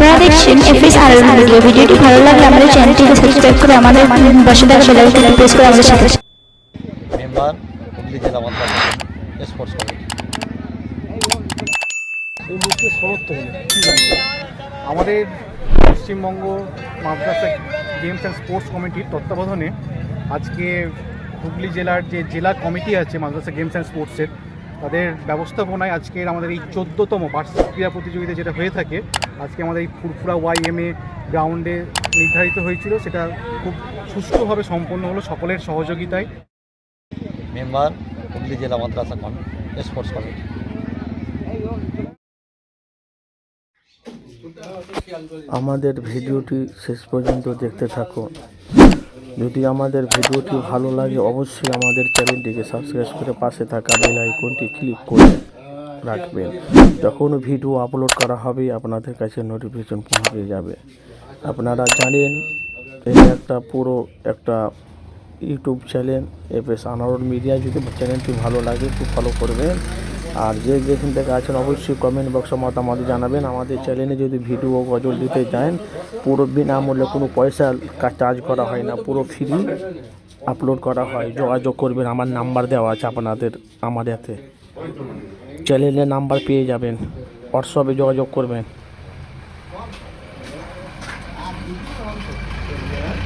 আপনারা দেখছেন এফএস আর ভিডিও। ভিডিওটি ভালো লাগলে আমাদের চ্যানেলটিকে সাবস্ক্রাইব করে আমাদের পাশে থাকা বেল আইকনটি প্রেস করে আমাদের সাথে মেম্বার হুগলি জেলা মাদ্রাসা স্পোর্টস কমিটি। এই মুহূর্তে সমর্থন আমাদের পশ্চিমবঙ্গ মাদ্রাসা গেমস অ্যান্ড স্পোর্টস কমিটির তত্ত্বাবধানে আজকে হুগলি জেলার যে জেলা কমিটি আছে মাদ্রাসা গেমস অ্যান্ড স্পোর্টসের, তাদের ব্যবস্থাপনায় আজকের আমাদের এই 14তম বার্ষিক ক্রীড়া প্রতিযোগিতা যেটা হয়ে থাকে, আজকে আমাদের এই ফুরফুরা YMA গ্রাউন্ডে নির্ধারিত হয়েছিল। সেটা খুব সুষ্ঠুভাবে সম্পন্ন হলো সকলের সহযোগিতায়। মেম্বার হুগলি জেলা মাদ্রাসা স্পোর্টস কমিটি। আমাদের ভিডিওটি শেষ পর্যন্ত দেখতে থাকুন। যদি আমাদের ভিডিওটি ভালো লাগে অবশ্যই আমাদের চ্যানেলটিকে সাবস্ক্রাইব করে পাশে থাকা বেল আইকনটি ক্লিক করে রাখবেন। যখন ভিডিও আপলোড করা হবে আপনাদের কাছে নোটিফিকেশন পৌঁছে যাবে। আপনারা জানেন এটা একটা YouTube channel FS Anarul media. যদি চ্যানেলটি ভালো লাগে একটু ফলো করবেন। আর যেখান থেকে আছেন অবশ্যই কমেন্ট বক্সে মতামত জানাবেন। আমাদের চ্যানেলে যদি ভিডিও গজল দিতে চান পুরো বিনামূল্যে, কোনো পয়সা চার্জ করা হয় না, পুরো ফ্রি আপলোড করা হয়। যোগাযোগ করবেন, আমার নাম্বার দেওয়া আছে আমার হাতে চ্যানেলের নাম্বার পেয়ে যাবেন, হোয়াটসঅ্যাপে যোগাযোগ করবেন।